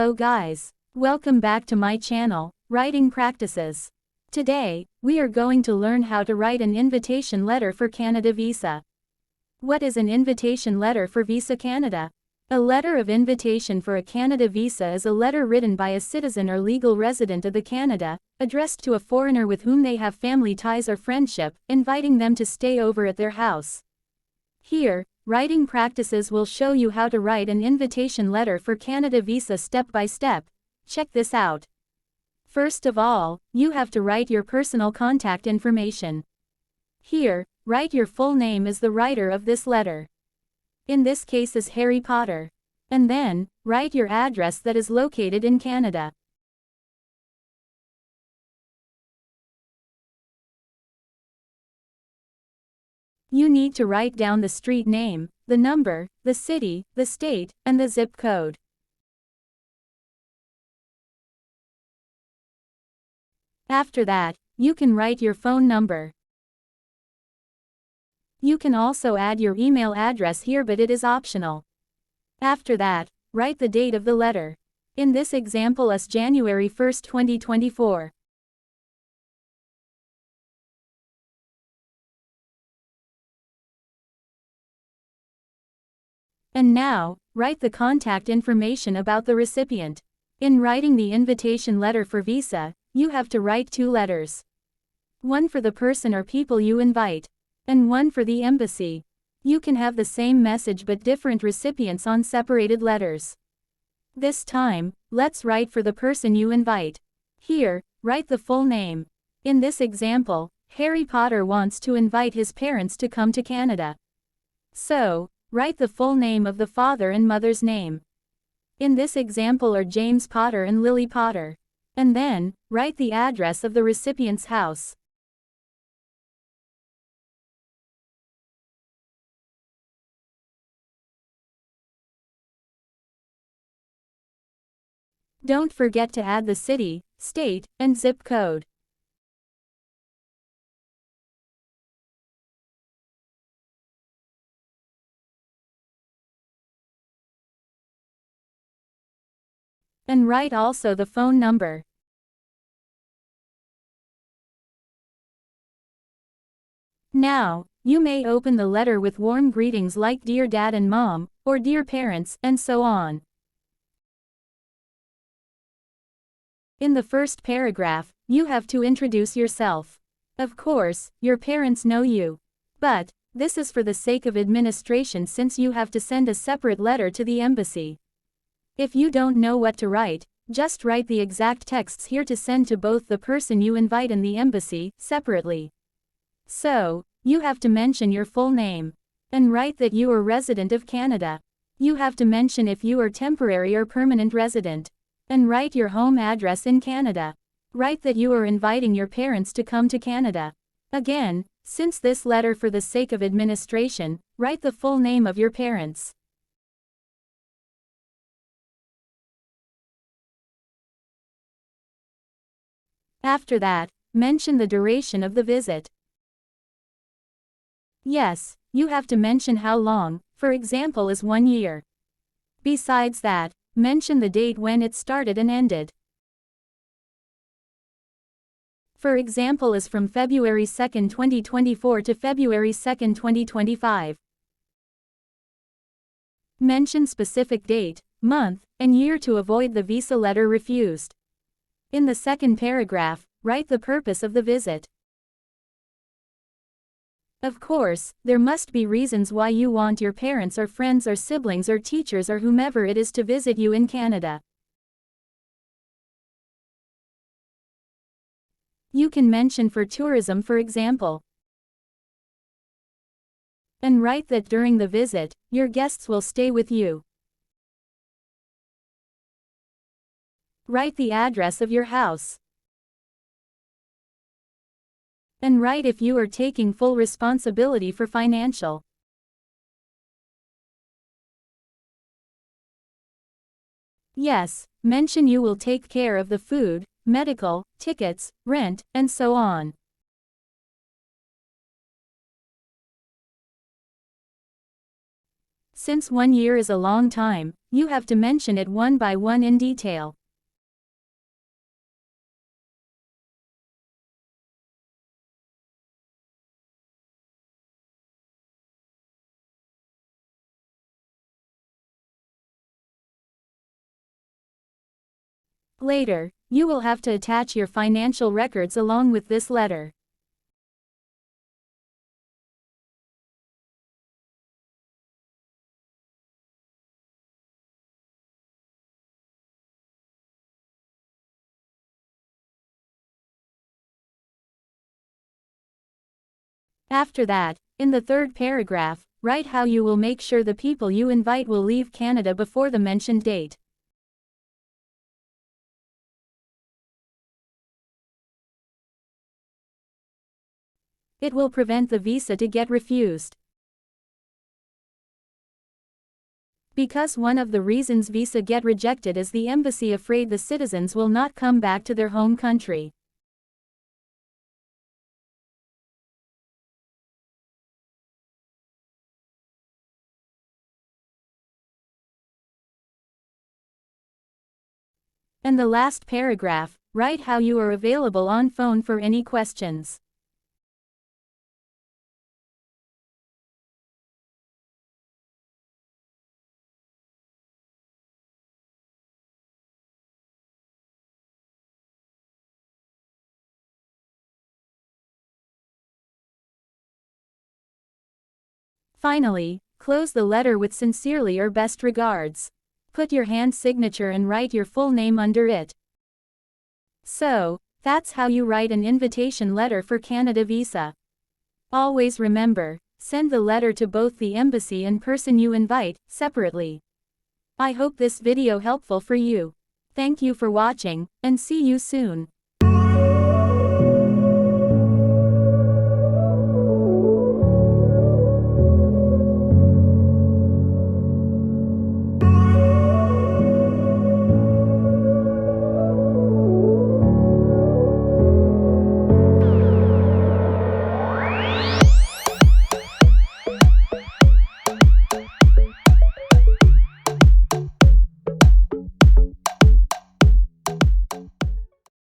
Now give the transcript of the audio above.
Hello guys. Welcome back to my channel, Writing Practices. Today, we are going to learn how to write an invitation letter for Canada visa. What is an invitation letter for Visa Canada? A letter of invitation for a Canada visa is a letter written by a citizen or legal resident of the Canada, addressed to a foreigner with whom they have family ties or friendship, inviting them to stay over at their house. Here, Writing Practices will show you how to write an invitation letter for Canada visa step by step. Check this out. First of all, you have to write your personal contact information. Here, write your full name as the writer of this letter. In this case is Harry Potter. And then, write your address that is located in Canada. You need to write down the street name, the number, the city, the state, and the zip code. After that, you can write your phone number. You can also add your email address here, but it is optional. After that, write the date of the letter. In this example is January 1st, 2024. And now, write the contact information about the recipient. In writing the invitation letter for visa, you have to write 2 letters. One for the person or people you invite, and one for the embassy. You can have the same message but different recipients on separated letters. This time, let's write for the person you invite. Here, write the full name. In this example, Harry Potter wants to invite his parents to come to Canada. So, write the full name of the father and mother's name. In this example are James Potter and Lily Potter. And then, write the address of the recipient's house. Don't forget to add the city, state, and zip code. And write also the phone number. Now, you may open the letter with warm greetings like Dear Dad and Mom, or Dear Parents, and so on. In the first paragraph, you have to introduce yourself. Of course, your parents know you. But, this is for the sake of administration since you have to send a separate letter to the embassy. If you don't know what to write, just write the exact texts here to send to both the person you invite and the embassy, separately. So, you have to mention your full name. And write that you are resident of Canada. You have to mention if you are temporary or permanent resident. And write your home address in Canada. Write that you are inviting your parents to come to Canada. Again, since this letter for the sake of administration, write the full name of your parents. After that, mention the duration of the visit. Yes, you have to mention how long, for example is 1 year. Besides that, mention the date when it started and ended. For example is from February 2nd, 2024 to February 2nd, 2025. Mention specific date, month, and year to avoid the visa letter refused. In the second paragraph, write the purpose of the visit. Of course, there must be reasons why you want your parents or friends or siblings or teachers or whomever it is to visit you in Canada. You can mention for tourism, for example. And write that during the visit, your guests will stay with you. Write the address of your house. And write if you are taking full responsibility for financial. Yes, mention you will take care of the food, medical, tickets, rent, and so on. Since 1 year is a long time, you have to mention it one by one in detail. Later, you will have to attach your financial records along with this letter. After that, in the third paragraph, write how you will make sure the people you invite will leave Canada before the mentioned date. It will prevent the visa to get refused. Because one of the reasons visa get rejected is the embassy afraid the citizens will not come back to their home country. And the last paragraph, write how you are available on phone for any questions. Finally, close the letter with sincerely or best regards. Put your hand signature and write your full name under it. So, that's how you write an invitation letter for Canada visa. Always remember, send the letter to both the embassy and person you invite, separately. I hope this video helpful for you. Thank you for watching, and see you soon.